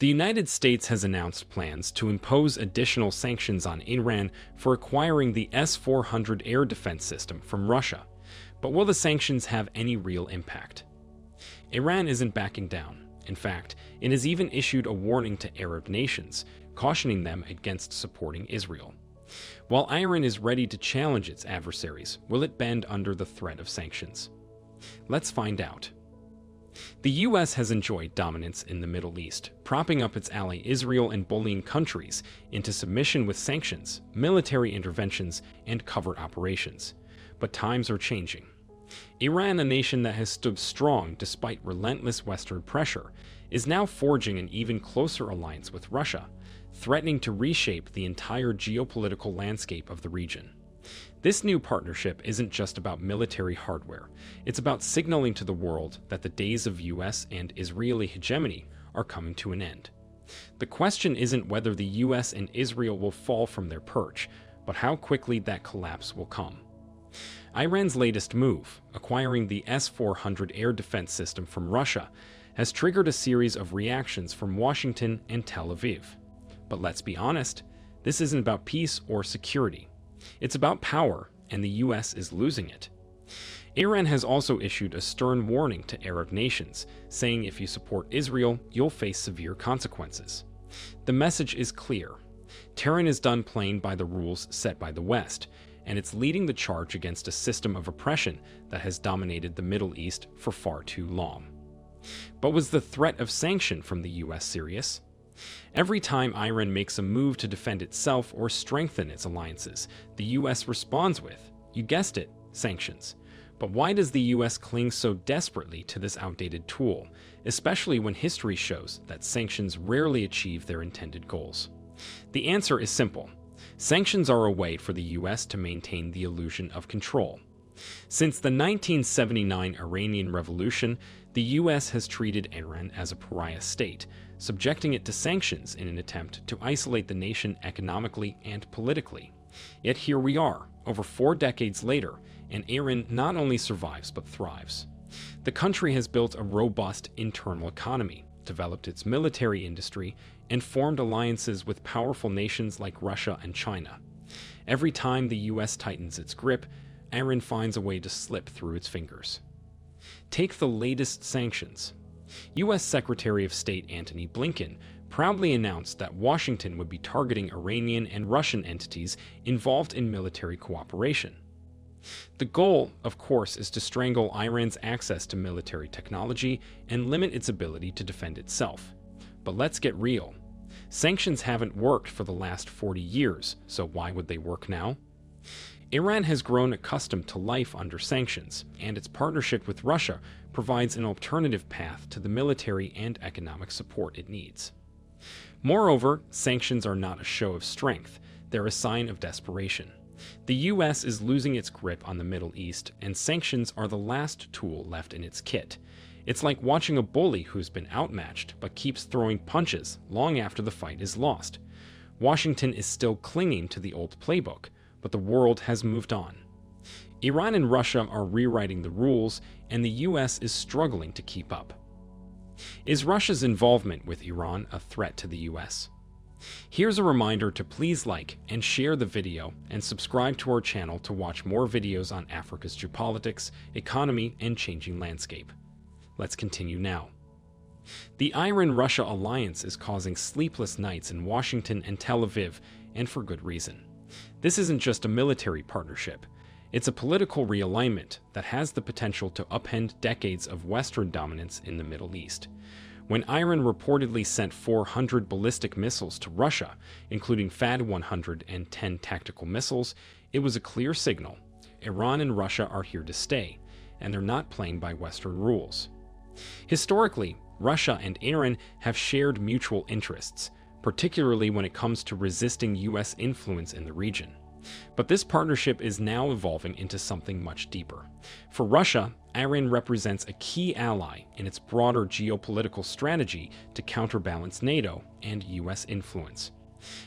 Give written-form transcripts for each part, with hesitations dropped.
The United States has announced plans to impose additional sanctions on Iran for acquiring the S-400 air defense system from Russia. But will the sanctions have any real impact? Iran isn't backing down. In fact, it has even issued a warning to Arab nations, cautioning them against supporting Israel. While Iran is ready to challenge its adversaries, will it bend under the threat of sanctions? Let's find out. The U.S. has enjoyed dominance in the Middle East, propping up its ally Israel and bullying countries into submission with sanctions, military interventions, and covert operations. But times are changing. Iran, a nation that has stood strong despite relentless Western pressure, is now forging an even closer alliance with Russia, threatening to reshape the entire geopolitical landscape of the region. This new partnership isn't just about military hardware, it's about signaling to the world that the days of US and Israeli hegemony are coming to an end. The question isn't whether the US and Israel will fall from their perch, but how quickly that collapse will come. Iran's latest move, acquiring the S-400 air defense system from Russia, has triggered a series of reactions from Washington and Tel Aviv. But let's be honest, this isn't about peace or security. It's about power, and the US is losing it. Iran has also issued a stern warning to Arab nations, saying if you support Israel, you'll face severe consequences. The message is clear. Tehran is done playing by the rules set by the West, and it's leading the charge against a system of oppression that has dominated the Middle East for far too long. But was the threat of sanction from the US serious? Every time Iran makes a move to defend itself or strengthen its alliances, the US responds with, you guessed it, sanctions. But why does the US cling so desperately to this outdated tool, especially when history shows that sanctions rarely achieve their intended goals? The answer is simple. Sanctions are a way for the US to maintain the illusion of control. Since the 1979 Iranian Revolution, the US has treated Iran as a pariah state, subjecting it to sanctions in an attempt to isolate the nation economically and politically. Yet here we are, over 4 decades later, and Iran not only survives but thrives. The country has built a robust internal economy, developed its military industry, and formed alliances with powerful nations like Russia and China. Every time the US tightens its grip, Iran finds a way to slip through its fingers. Take the latest sanctions. U.S. Secretary of State Antony Blinken proudly announced that Washington would be targeting Iranian and Russian entities involved in military cooperation. The goal, of course, is to strangle Iran's access to military technology and limit its ability to defend itself. But let's get real. Sanctions haven't worked for the last 40 years, so why would they work now? Iran has grown accustomed to life under sanctions, and its partnership with Russia provides an alternative path to the military and economic support it needs. Moreover, sanctions are not a show of strength, they're a sign of desperation. The US is losing its grip on the Middle East, and sanctions are the last tool left in its kit. It's like watching a bully who's been outmatched but keeps throwing punches long after the fight is lost. Washington is still clinging to the old playbook, but the world has moved on. Iran and Russia are rewriting the rules, and the US is struggling to keep up. Is Russia's involvement with Iran a threat to the US? Here's a reminder to please like and share the video and subscribe to our channel to watch more videos on Africa's geopolitics, economy, and changing landscape. Let's continue now. The Iran-Russia alliance is causing sleepless nights in Washington and Tel Aviv, and for good reason. This isn't just a military partnership. It's a political realignment that has the potential to upend decades of Western dominance in the Middle East. When Iran reportedly sent 400 ballistic missiles to Russia, including THAAD-100 and 10 tactical missiles, it was a clear signal. Iran and Russia are here to stay, and they're not playing by Western rules. Historically, Russia and Iran have shared mutual interests, particularly when it comes to resisting US influence in the region. But this partnership is now evolving into something much deeper. For Russia, Iran represents a key ally in its broader geopolitical strategy to counterbalance NATO and US influence.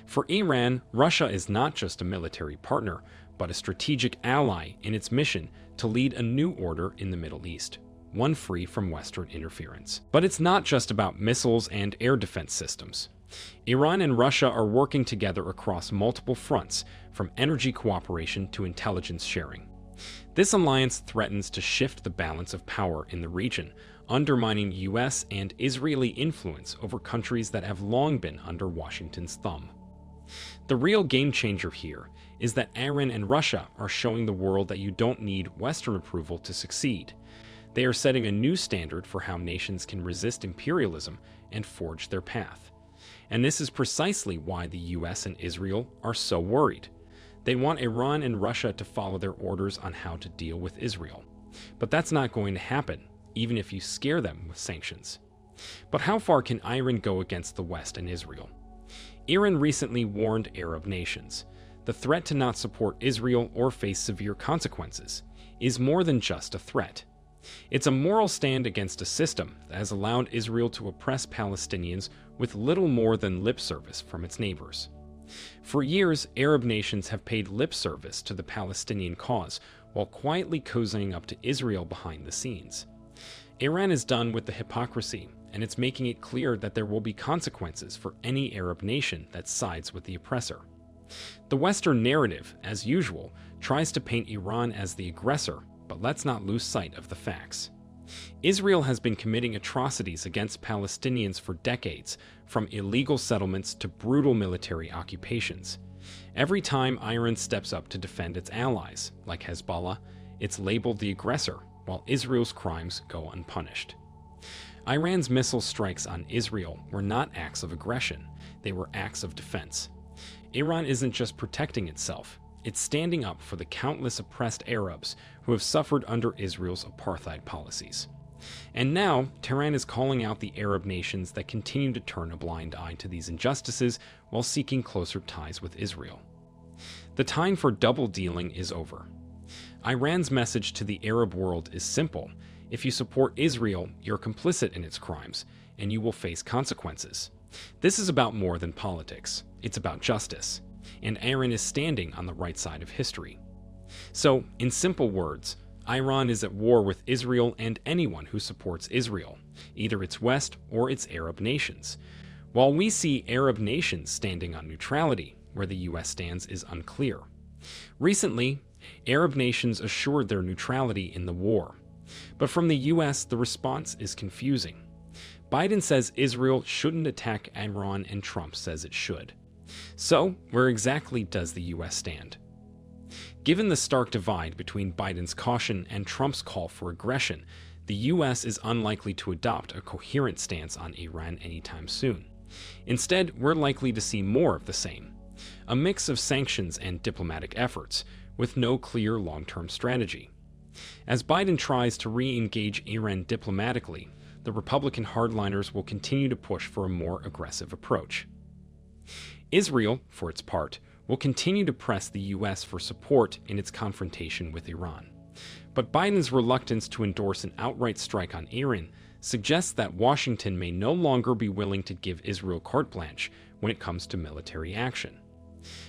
For Iran, Russia is not just a military partner, but a strategic ally in its mission to lead a new order in the Middle East. one free from Western interference. But it's not just about missiles and air defense systems. Iran and Russia are working together across multiple fronts, from energy cooperation to intelligence sharing. This alliance threatens to shift the balance of power in the region, undermining U.S. and Israeli influence over countries that have long been under Washington's thumb. The real game changer here is that Iran and Russia are showing the world that you don't need Western approval to succeed. They are setting a new standard for how nations can resist imperialism and forge their path. And this is precisely why the US and Israel are so worried. They want Iran and Russia to follow their orders on how to deal with Israel. But that's not going to happen, even if you scare them with sanctions. But how far can Iran go against the West and Israel? Iran recently warned Arab nations. The threat to not support Israel or face severe consequences is more than just a threat. It's a moral stand against a system that has allowed Israel to oppress Palestinians with little more than lip service from its neighbors. For years, Arab nations have paid lip service to the Palestinian cause while quietly cozying up to Israel behind the scenes. Iran is done with the hypocrisy, and it's making it clear that there will be consequences for any Arab nation that sides with the oppressor. The Western narrative, as usual, tries to paint Iran as the aggressor, but let's not lose sight of the facts. Israel has been committing atrocities against Palestinians for decades, from illegal settlements to brutal military occupations. Every time Iran steps up to defend its allies, like Hezbollah, it's labeled the aggressor, while Israel's crimes go unpunished. Iran's missile strikes on Israel were not acts of aggression, they were acts of defense. Iran isn't just protecting itself, it's standing up for the countless oppressed Arabs who have suffered under Israel's apartheid policies. And now, Tehran is calling out the Arab nations that continue to turn a blind eye to these injustices while seeking closer ties with Israel. The time for double dealing is over. Iran's message to the Arab world is simple. If you support Israel, you're complicit in its crimes, and you will face consequences. This is about more than politics. It's about justice. And Iran is standing on the right side of history. So, in simple words, Iran is at war with Israel and anyone who supports Israel, either its West or its Arab nations. While we see Arab nations standing on neutrality, where the US stands is unclear. Recently, Arab nations assured their neutrality in the war. But from the US, the response is confusing. Biden says Israel shouldn't attack Iran, and Trump says it should. So, where exactly does the US stand? Given the stark divide between Biden's caution and Trump's call for aggression, the US is unlikely to adopt a coherent stance on Iran anytime soon. Instead, we're likely to see more of the same. A mix of sanctions and diplomatic efforts, with no clear long-term strategy. As Biden tries to re-engage Iran diplomatically, the Republican hardliners will continue to push for a more aggressive approach. Israel, for its part, will continue to press the US for support in its confrontation with Iran. But Biden's reluctance to endorse an outright strike on Iran suggests that Washington may no longer be willing to give Israel carte blanche when it comes to military action.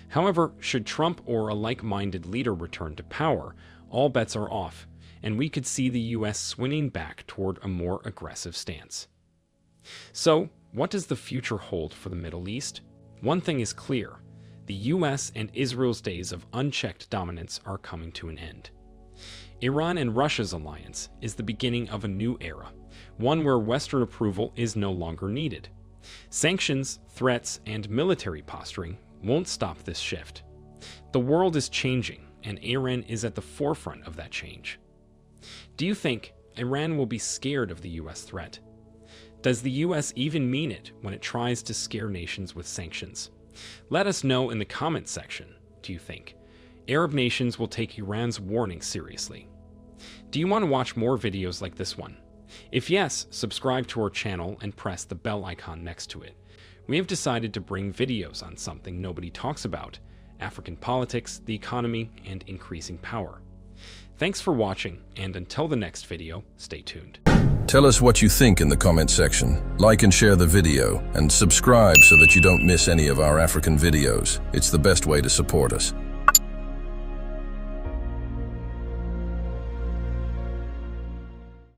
However, should Trump or a like-minded leader return to power, all bets are off, and we could see the US swinging back toward a more aggressive stance. So, what does the future hold for the Middle East? One thing is clear. The US and Israel's days of unchecked dominance are coming to an end. Iran and Russia's alliance is the beginning of a new era, one where Western approval is no longer needed. Sanctions, threats, and military posturing won't stop this shift. The world is changing, and Iran is at the forefront of that change. Do you think Iran will be scared of the US threat? Does the US even mean it when it tries to scare nations with sanctions? Let us know in the comments section. Do you think Arab nations will take Iran's warning seriously? Do you want to watch more videos like this one? If yes, subscribe to our channel and press the bell icon next to it. We have decided to bring videos on something nobody talks about: African politics, the economy, and increasing power. Thanks for watching, and until the next video, stay tuned. Tell us what you think in the comment section. Like and share the video, and subscribe so that you don't miss any of our African videos. It's the best way to support us.